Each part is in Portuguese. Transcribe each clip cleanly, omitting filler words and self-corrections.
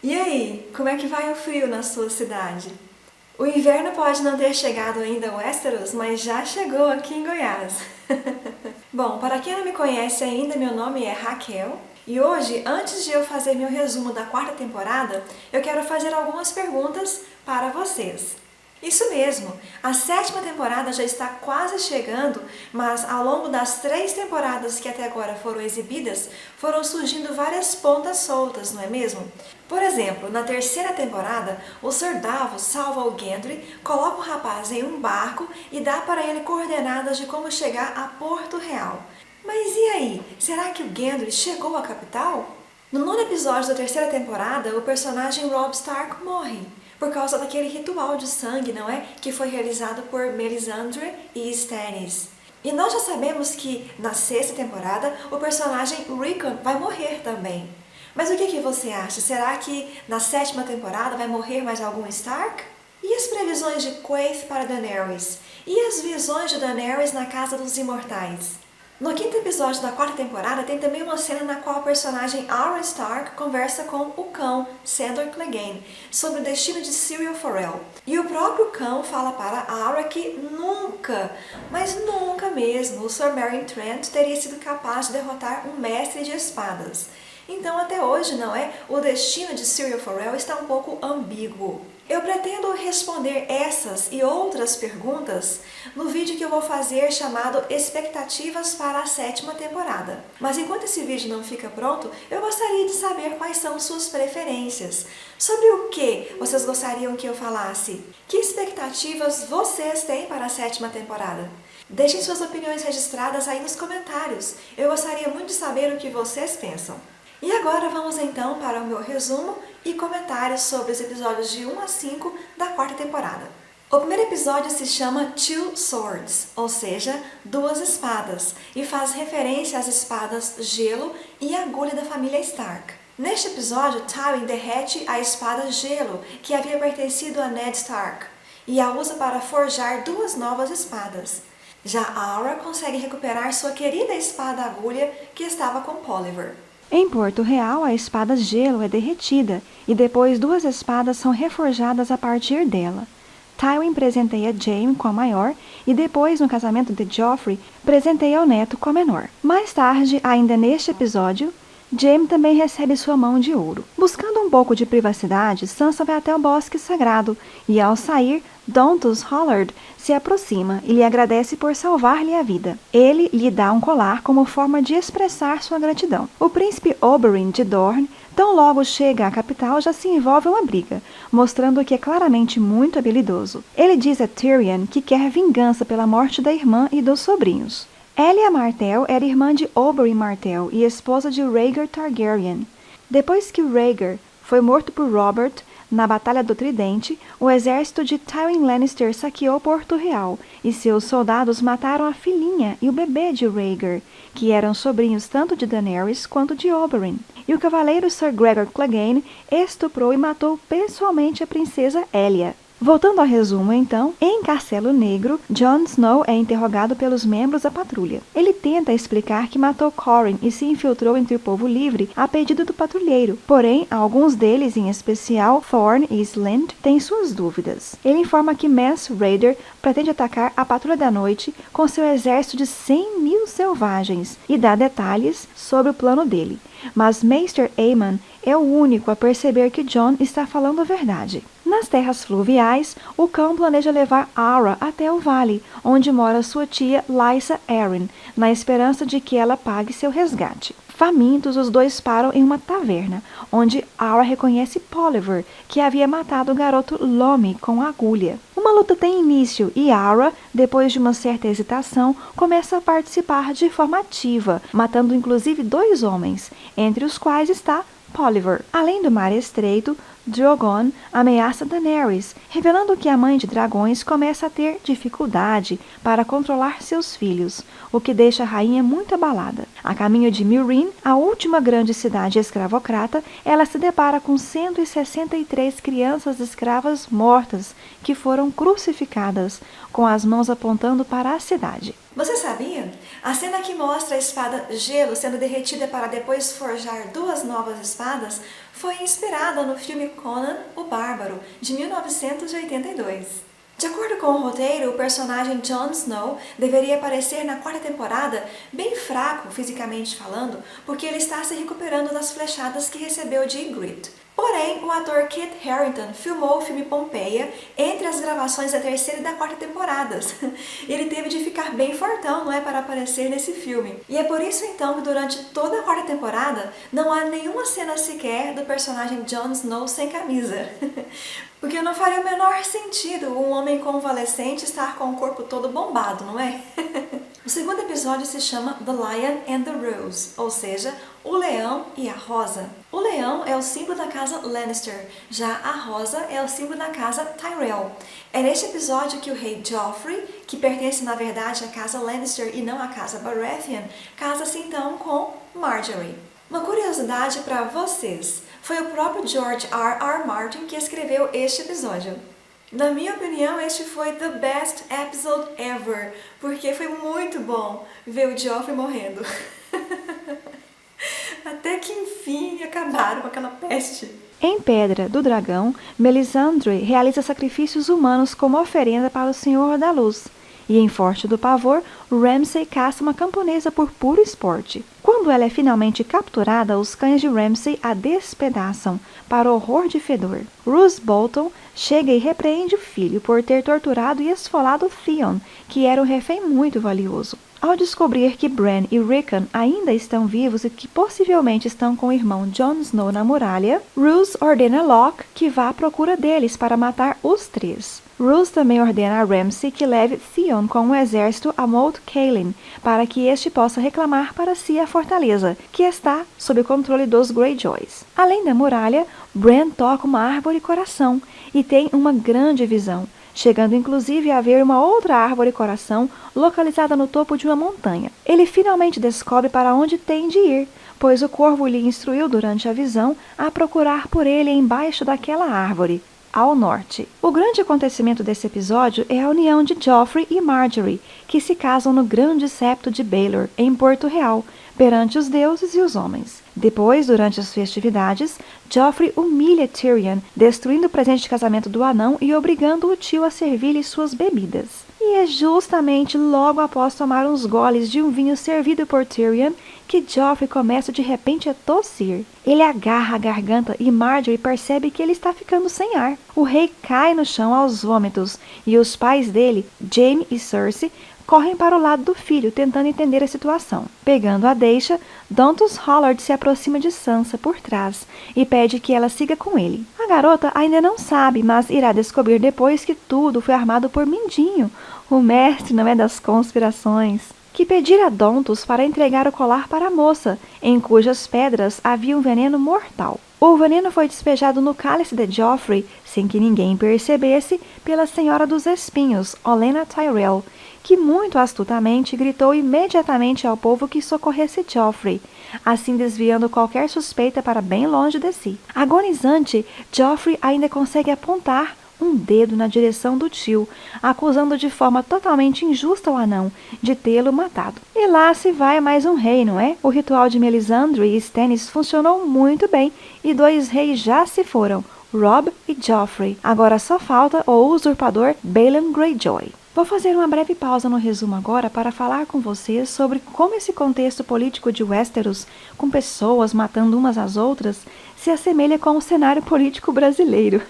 E aí, como é que vai o frio na sua cidade? O inverno pode não ter chegado ainda a Westeros, mas já chegou aqui em Goiás. Bom, para quem não me conhece ainda, meu nome é Raquel. E hoje, antes de eu fazer meu resumo da quarta temporada, eu quero fazer algumas perguntas para vocês. Isso mesmo, a sétima temporada já está quase chegando, mas ao longo das 3 temporadas que até agora foram exibidas, foram surgindo várias pontas soltas, não é mesmo? Por exemplo, na terceira temporada, o Sir Davos salva o Gendry, coloca o rapaz em um barco e dá para ele coordenadas de como chegar a Porto Real. Mas e aí, será que o Gendry chegou à capital? No nono episódio da terceira temporada, o personagem Robb Stark morre, por causa daquele ritual de sangue, não é? Que foi realizado por Melisandre e Stannis. E nós já sabemos que, na sexta temporada, o personagem Rickon vai morrer também. Mas o que você acha? Será que na sétima temporada vai morrer mais algum Stark? E as previsões de Quaithe para Daenerys? E as visões de Daenerys na Casa dos Imortais? No quinto episódio da quarta temporada tem também uma cena na qual o personagem Arya Stark conversa com o cão Sandor Clegane sobre o destino de Syrio Forel. E o próprio cão fala para Arya que nunca, mas nunca mesmo, o Sir Meryn Trant teria sido capaz de derrotar um mestre de espadas. Então até hoje, não é? O destino de Syrio Forel está um pouco ambíguo. Eu pretendo responder essas e outras perguntas no vídeo que eu vou fazer chamado Expectativas para a sétima temporada. Mas enquanto esse vídeo não fica pronto, eu gostaria de saber quais são suas preferências. Sobre o que vocês gostariam que eu falasse? Que expectativas vocês têm para a sétima temporada? Deixem suas opiniões registradas aí nos comentários. Eu gostaria muito de saber o que vocês pensam. E agora vamos então para o meu resumo e comentários sobre os episódios de 1 a 5 da quarta temporada. O primeiro episódio se chama Two Swords, ou seja, duas espadas, e faz referência às espadas Gelo e Agulha da família Stark. Neste episódio, Tywin derrete a espada Gelo, que havia pertencido a Ned Stark, e a usa para forjar duas novas espadas. Já Arya consegue recuperar sua querida espada Agulha, que estava com Polliver. Em Porto Real, a espada Gelo é derretida e depois duas espadas são reforjadas a partir dela. Tywin presenteia Jaime com a maior e depois, no casamento de Joffrey, presenteia o neto com a menor. Mais tarde, ainda neste episódio, Jaime também recebe sua mão de ouro. Buscando um pouco de privacidade, Sansa vai até o bosque sagrado e, ao sair, Dontos Hollard se aproxima e lhe agradece por salvar-lhe a vida. Ele lhe dá um colar como forma de expressar sua gratidão. O príncipe Oberyn de Dorne, tão logo chega à capital, já se envolve em uma briga, mostrando que é claramente muito habilidoso. Ele diz a Tyrion que quer vingança pela morte da irmã e dos sobrinhos. Elia Martell era irmã de Oberyn Martell e esposa de Rhaegar Targaryen. Depois que Rhaegar foi morto por Robert na Batalha do Tridente, o exército de Tywin Lannister saqueou Porto Real e seus soldados mataram a filhinha e o bebê de Rhaegar, que eram sobrinhos tanto de Daenerys quanto de Oberyn. E o cavaleiro Sir Gregor Clegane estuprou e matou pessoalmente a princesa Elia. Voltando ao resumo, então, em Castelo Negro, Jon Snow é interrogado pelos membros da patrulha. Ele tenta explicar que matou Corryn e se infiltrou entre o povo livre a pedido do patrulheiro. Porém, alguns deles, em especial Thorne e Slynt, têm suas dúvidas. Ele informa que Mance Rayder pretende atacar a Patrulha da Noite com seu exército de 100.000 selvagens e dá detalhes sobre o plano dele. Mas Maester Aemon é o único a perceber que Jon está falando a verdade. Nas terras fluviais, o cão planeja levar Arya até o vale, onde mora sua tia Lysa Arryn, na esperança de que ela pague seu resgate. Famintos, os dois param em uma taverna, onde Arya reconhece Polliver, que havia matado o garoto Lomy com agulha. Uma luta tem início e Arya, depois de uma certa hesitação, começa a participar de forma ativa, matando inclusive 2 homens, entre os quais está Polliver. Além do mar estreito, Drogon ameaça Daenerys, revelando que a mãe de dragões começa a ter dificuldade para controlar seus filhos, o que deixa a rainha muito abalada. A caminho de Meereen, a última grande cidade escravocrata, ela se depara com 163 crianças escravas mortas que foram crucificadas, com as mãos apontando para a cidade. Você sabia? A cena que mostra a espada Gelo sendo derretida para depois forjar duas novas espadas foi inspirada no filme Conan o Bárbaro, de 1982. De acordo com o roteiro, o personagem Jon Snow deveria aparecer na quarta temporada bem fraco, fisicamente falando, porque ele está se recuperando das flechadas que recebeu de Ygritte. Porém, o ator Kit Harington filmou o filme Pompeia entre as gravações da terceira e da quarta temporadas. Ele teve de ficar bem fortão, não é, para aparecer nesse filme. E é por isso então que durante toda a quarta temporada não há nenhuma cena sequer do personagem Jon Snow sem camisa. Porque não faria o menor sentido um homem convalescente estar com o corpo todo bombado, não é? O segundo episódio se chama The Lion and the Rose, ou seja, o leão e a rosa. O leão é o símbolo da casa Lannister, já a rosa é o símbolo da casa Tyrell. É neste episódio que o rei Joffrey, que pertence na verdade à casa Lannister e não à casa Baratheon, casa-se então com Marjorie. Uma curiosidade para vocês, foi o próprio George R. Martin que escreveu este episódio. Na minha opinião, este foi the best episode ever, porque foi muito bom ver o Joffrey morrendo. Até que enfim acabaram com aquela peste. Em Pedra do Dragão, Melisandre realiza sacrifícios humanos como oferenda para o Senhor da Luz. E em Forte do Pavor, Ramsay caça uma camponesa por puro esporte. Quando ela é finalmente capturada, os cães de Ramsay a despedaçam, para horror de Fedor. Roose Bolton chega e repreende o filho por ter torturado e esfolado Theon, que era um refém muito valioso. Ao descobrir que Bran e Rickon ainda estão vivos e que possivelmente estão com o irmão Jon Snow na muralha, Roose ordena Locke que vá à procura deles para matar os três. Roose também ordena a Ramsay que leve Theon com um exército a Moat Cailin, para que este possa reclamar para si a fortaleza, que está sob o controle dos Greyjoys. Além da muralha, Bran toca uma árvore coração e tem uma grande visão, chegando inclusive a ver uma outra árvore coração localizada no topo de uma montanha. Ele finalmente descobre para onde tem de ir, pois o corvo lhe instruiu durante a visão a procurar por ele embaixo daquela árvore, ao norte. O grande acontecimento desse episódio é a união de Joffrey e Marjorie, que se casam no grande septo de Baelor, em Porto Real, perante os deuses e os homens. Depois, durante as festividades, Joffrey humilha Tyrion, destruindo o presente de casamento do anão e obrigando o tio a servir-lhe suas bebidas. E é justamente logo após tomar uns goles de um vinho servido por Tyrion que Joffrey começa de repente a tossir. Ele agarra a garganta e Marjorie percebe que ele está ficando sem ar. O rei cai no chão aos vômitos e os pais dele, Jaime e Cersei, correm para o lado do filho, tentando entender a situação. Pegando a deixa, Dontos Hollard se aproxima de Sansa por trás e pede que ela siga com ele. A garota ainda não sabe, mas irá descobrir depois que tudo foi armado por Mindinho, o mestre não é das conspirações, que pedira a Dontos para entregar o colar para a moça, em cujas pedras havia um veneno mortal. O veneno foi despejado no cálice de Joffrey, sem que ninguém percebesse, pela Senhora dos Espinhos, Olenna Tyrell, que muito astutamente gritou imediatamente ao povo que socorresse Joffrey, assim desviando qualquer suspeita para bem longe de si. Agonizante, Joffrey ainda consegue apontar um dedo na direção do tio, acusando de forma totalmente injusta o anão de tê-lo matado. E lá se vai mais um rei, não é? O ritual de Melisandre e Stannis funcionou muito bem e dois reis já se foram, Robb e Joffrey. Agora só falta o usurpador Balon Greyjoy. Vou fazer uma breve pausa no resumo agora para falar com vocês sobre como esse contexto político de Westeros, com pessoas matando umas às outras, se assemelha com o cenário político brasileiro.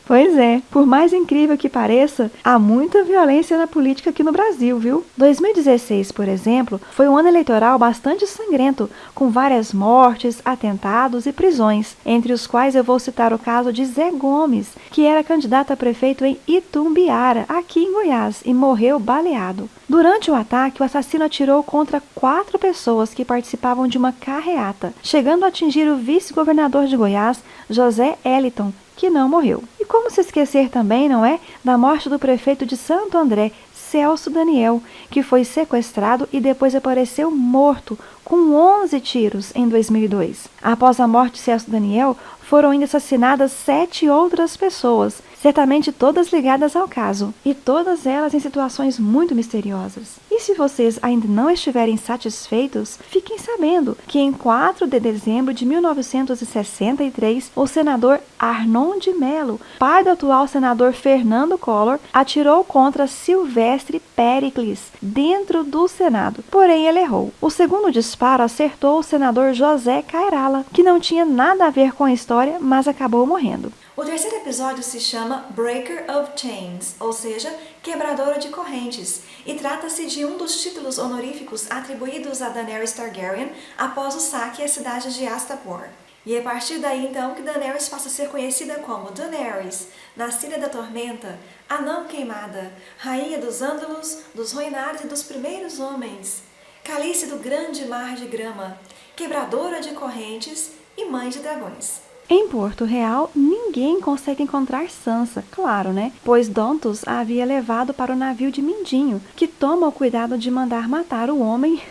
Pois é, por mais incrível que pareça, há muita violência na política aqui no Brasil, viu? 2016, por exemplo, foi um ano eleitoral bastante sangrento, com várias mortes, atentados e prisões, entre os quais eu vou citar o caso de Zé Gomes, que era candidato a prefeito em Itumbiara, aqui em Goiás, e morreu baleado. Durante o ataque, o assassino atirou contra 4 pessoas que participavam de uma carreata, chegando a atingir o vice-governador de Goiás, José Eliton, que não morreu. E como se esquecer também, não é, da morte do prefeito de Santo André, Celso Daniel, que foi sequestrado e depois apareceu morto, com 11 tiros em 2002. Após a morte de Celso Daniel, foram ainda assassinadas 7 outras pessoas, certamente todas ligadas ao caso, e todas elas em situações muito misteriosas. E E se vocês ainda não estiverem satisfeitos, fiquem sabendo que em 4 de dezembro de 1963, o senador Arnon de Mello, pai do atual senador Fernando Collor, atirou contra Silvestre Péricles dentro do Senado. Porém, ele errou. O segundo disparo acertou o senador José Cairala, que não tinha nada a ver com a história, mas acabou morrendo. O terceiro episódio se chama Breaker of Chains, ou seja, Quebradora de Correntes, e trata-se de um dos títulos honoríficos atribuídos a Daenerys Targaryen após o saque à cidade de Astapor. E é a partir daí então que Daenerys passa a ser conhecida como Daenerys, Nascida da Tormenta, Anã Queimada, Rainha dos Ândalos, dos Ruinares e dos Primeiros Homens, Calice do Grande Mar de Grama, Quebradora de Correntes e Mãe de Dragões. Em Porto Real, ninguém consegue encontrar Sansa, claro, né? Pois Dontos a havia levado para o navio de Mindinho, que toma o cuidado de mandar matar o homem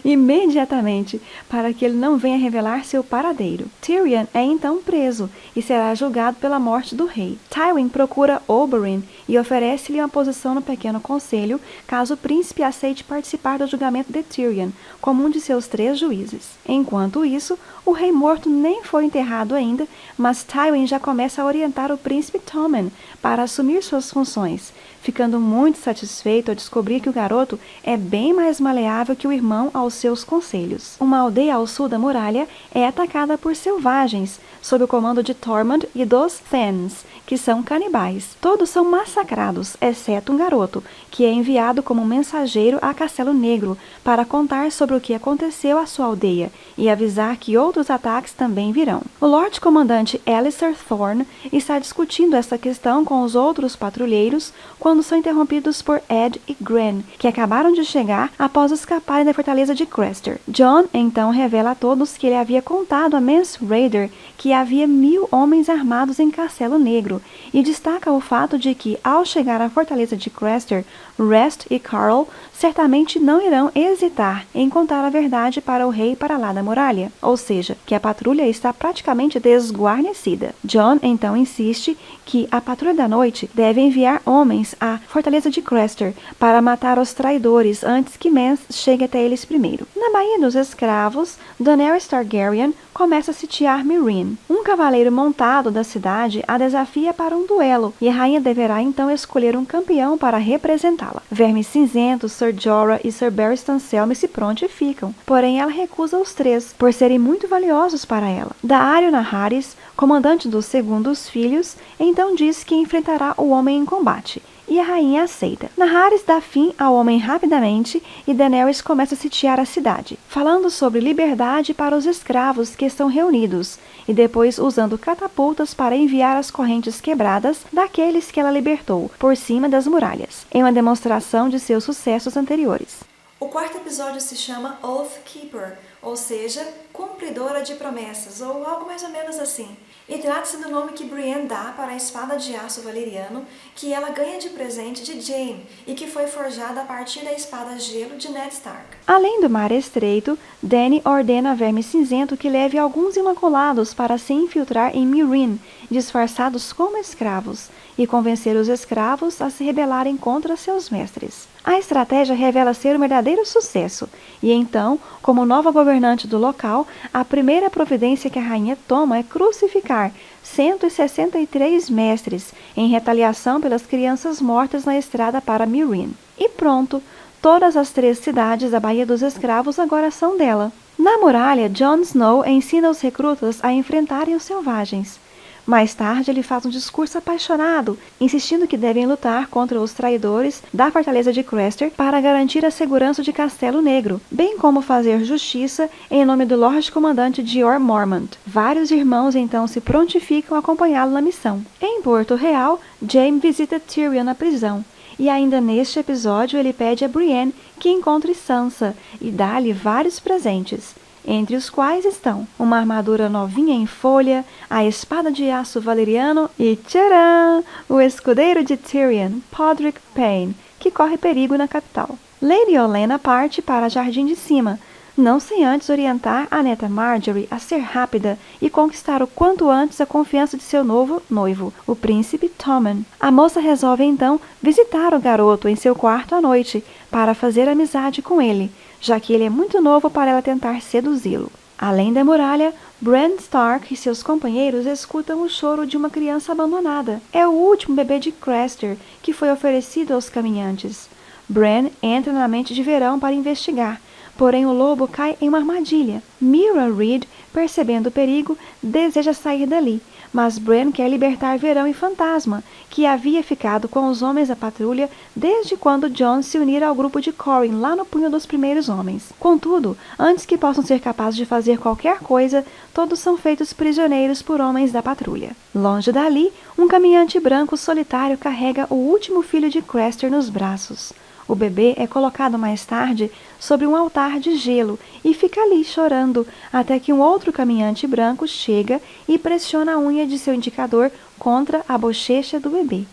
imediatamente, para que ele não venha revelar seu paradeiro. Tyrion é então preso e será julgado pela morte do rei. Tywin procura Oberyn e oferece-lhe uma posição no pequeno conselho, caso o príncipe aceite participar do julgamento de Tyrion, como um de seus 3 juízes. Enquanto isso, o rei morto nem foi enterrado ainda, mas Tywin já começa a orientar o príncipe Tommen para assumir suas funções, ficando muito satisfeito ao descobrir que o garoto é bem mais maleável que o irmão aos seus conselhos. Uma aldeia ao sul da muralha é atacada por selvagens, sob o comando de Tormund e dos Thenns, que são canibais. Todos são massacrados, exceto um garoto, que é enviado como mensageiro a Castelo Negro para contar sobre o que aconteceu à sua aldeia e avisar que outros ataques também virão. O Lorde Comandante Alistair Thorne está discutindo essa questão com os outros patrulheiros quando são interrompidos por Ed e Gren, que acabaram de chegar após escaparem da fortaleza de Craster. Jon então revela a todos que ele havia contado a Mance Rayder que havia 1000 homens armados em Castelo Negro e destaca o fato de que, ao chegar à fortaleza de Craster, Rest e Carl certamente não irão hesitar em contar a verdade para o rei para lá da muralha, ou seja, que a patrulha está praticamente desguarnecida. Jon então insiste que a patrulha da noite deve enviar homens à fortaleza de Craster para matar os traidores antes que Mance chegue até eles primeiro. Na Baía dos Escravos, Daenerys Targaryen começa a sitiar Meereen. Um cavaleiro montado da cidade a desafia para um duelo e a rainha deverá então escolher um campeão para representá-la. Verme Cinzento, Ser Jorah e Ser Barristan Selmy se prontificam, porém ela recusa os 3 por serem muito valiosos para ela. Daario Naharis, comandante dos segundos filhos, então diz que enfrentará o homem em combate. E a rainha aceita. Naharis dá fim ao homem rapidamente e Daenerys começa a sitiar a cidade, falando sobre liberdade para os escravos que estão reunidos, e depois usando catapultas para enviar as correntes quebradas daqueles que ela libertou por cima das muralhas, em uma demonstração de seus sucessos anteriores. O quarto episódio se chama Oath Keeper, ou seja, cumpridora de promessas, ou algo mais ou menos assim. E trata-se do nome que Brienne dá para a espada de aço valeriano que ela ganha de presente de Jaime e que foi forjada a partir da espada gelo de Ned Stark. Além do mar estreito, Dany ordena a Verme Cinzento que leve alguns imaculados para se infiltrar em Meereen, disfarçados como escravos, e convencer os escravos a se rebelarem contra seus mestres. A estratégia revela ser um verdadeiro sucesso, e então, como nova governante do local, a primeira providência que a rainha toma é crucificar 163 mestres, em retaliação pelas crianças mortas na estrada para Meereen. E pronto, todas as 3 cidades da Baía dos Escravos agora são dela. Na muralha, Jon Snow ensina os recrutas a enfrentarem os selvagens. Mais tarde, ele faz um discurso apaixonado, insistindo que devem lutar contra os traidores da fortaleza de Craster para garantir a segurança de Castelo Negro, bem como fazer justiça em nome do Lorde Comandante Jeor Mormont. Vários irmãos então se prontificam a acompanhá-lo na missão. Em Porto Real, Jaime visita Tyrion na prisão, e ainda neste episódio ele pede a Brienne que encontre Sansa e dá-lhe vários presentes, entre os quais estão uma armadura novinha em folha, a espada de aço valeriano e, tcharam, o escudeiro de Tyrion, Podrick Payne, que corre perigo na capital. Lady Olenna parte para Jardim de Cima, não sem antes orientar a neta Marjorie a ser rápida e conquistar o quanto antes a confiança de seu novo noivo, o príncipe Tommen. A moça resolve então visitar o garoto em seu quarto à noite para fazer amizade com ele, já que ele é muito novo para ela tentar seduzi-lo. Além da muralha, Bran Stark e seus companheiros escutam o choro de uma criança abandonada. É o último bebê de Craster que foi oferecido aos caminhantes. Bran entra na mente de Verão para investigar, porém o lobo cai em uma armadilha. Meera Reed, percebendo o perigo, deseja sair dali, mas Bran quer libertar Verão e Fantasma, que havia ficado com os homens da patrulha desde quando Jon se unira ao grupo de Corryn lá no punho dos primeiros homens. Contudo, antes que possam ser capazes de fazer qualquer coisa, todos são feitos prisioneiros por homens da patrulha. Longe dali, um caminhante branco solitário carrega o último filho de Craster nos braços. O bebê é colocado mais tarde sobre um altar de gelo e fica ali chorando, até que um outro caminhante branco chega e pressiona a unha de seu indicador contra a bochecha do bebê.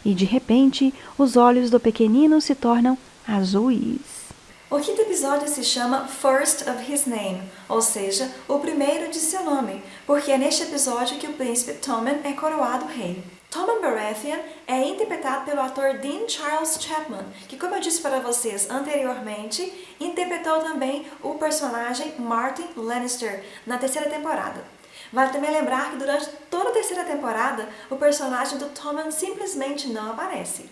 E de repente, os olhos do pequenino se tornam azuis. O quinto episódio se chama First of His Name, ou seja, o primeiro de seu nome, porque é neste episódio que o príncipe Tommen é coroado rei. Tommen Baratheon é interpretado pelo ator Dean Charles Chapman, que, como eu disse para vocês anteriormente, interpretou também o personagem Martin Lannister na terceira temporada. Vale também lembrar que durante toda a terceira temporada, o personagem do Tommen simplesmente não aparece.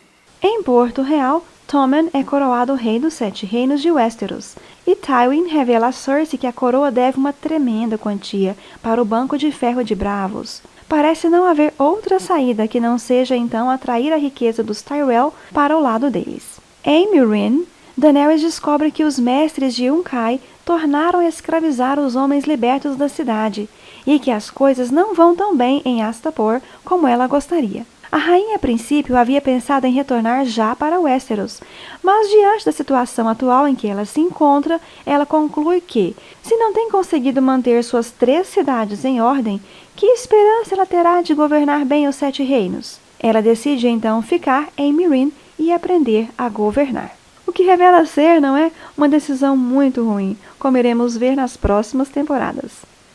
Em Porto Real, Tommen é coroado rei dos 7 reinos de Westeros, e Tywin revela a Cersei que a coroa deve uma tremenda quantia para o Banco de Ferro de Bravos. Parece não haver outra saída que não seja então atrair a riqueza dos Tyrell para o lado deles. Em Meereen, Daenerys descobre que os mestres de Yunkai tornaram a escravizar os homens libertos da cidade, e que as coisas não vão tão bem em Astapor como ela gostaria. A rainha, a princípio, havia pensado em retornar já para Westeros, mas diante da situação atual em que ela se encontra, ela conclui que, se não tem conseguido manter suas 3 cidades em ordem, que esperança ela terá de governar bem os 7 reinos? Ela decide então ficar em Meereen e aprender a governar. O que revela ser, não é, uma decisão muito ruim, como iremos ver nas próximas temporadas.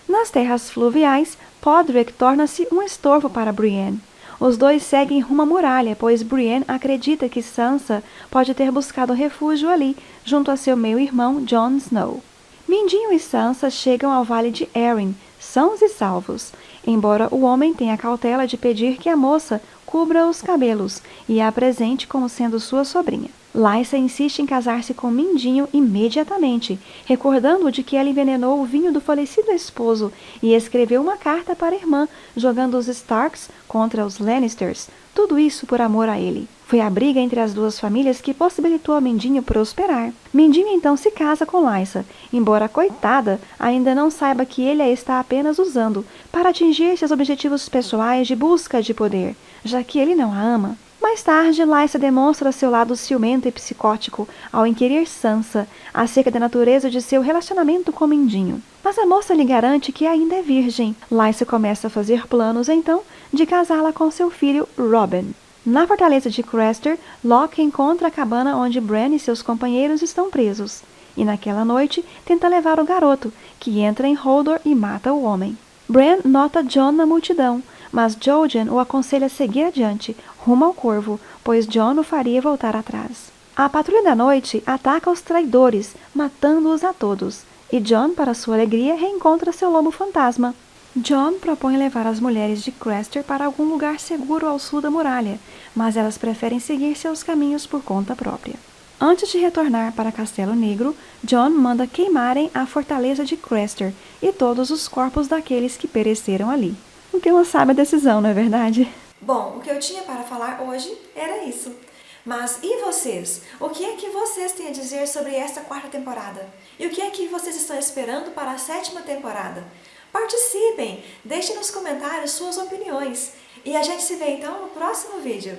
Nas terras fluviais, Podrick torna-se um estorvo para Brienne. Os dois seguem rumo à muralha, pois Brienne acredita que Sansa pode ter buscado refúgio ali, junto a seu meio-irmão Jon Snow. Mindinho e Sansa chegam ao Vale de Arryn, sãos e salvos, embora o homem tenha a cautela de pedir que a moça cubra os cabelos e a apresente como sendo sua sobrinha. Lysa insiste em casar-se com Mindinho imediatamente, recordando-o de que ela envenenou o vinho do falecido esposo e escreveu uma carta para a irmã, jogando os Starks contra os Lannisters, tudo isso por amor a ele. Foi a briga entre as duas famílias que possibilitou a Mindinho prosperar. Mindinho então se casa com Lysa, embora a coitada ainda não saiba que ele a está apenas usando para atingir seus objetivos pessoais de busca de poder, já que ele não a ama. Mais tarde, Lysa demonstra seu lado ciumento e psicótico ao inquirir Sansa acerca da natureza de seu relacionamento com Mindinho. Mas a moça lhe garante que ainda é virgem. Lysa começa a fazer planos, então, de casá-la com seu filho Robin. Na fortaleza de Craster, Locke encontra a cabana onde Bran e seus companheiros estão presos. E naquela noite, tenta levar o garoto, que entra em Hodor e mata o homem. Bran nota Jon na multidão, mas Jojen o aconselha a seguir adiante, rumo ao Corvo, pois Jon o faria voltar atrás. A Patrulha da Noite ataca os traidores, matando-os a todos, e Jon, para sua alegria, reencontra seu lobo fantasma. Jon propõe levar as mulheres de Craster para algum lugar seguro ao sul da muralha, mas elas preferem seguir seus caminhos por conta própria. Antes de retornar para Castelo Negro, Jon manda queimarem a fortaleza de Craster e todos os corpos daqueles que pereceram ali. O que uma sábia decisão, não é verdade? Bom, o que eu tinha para falar hoje era isso. Mas e vocês? O que é que vocês têm a dizer sobre esta 4ª temporada? E o que é que vocês estão esperando para a 7ª temporada? Participem! Deixem nos comentários suas opiniões. E a gente se vê então no próximo vídeo.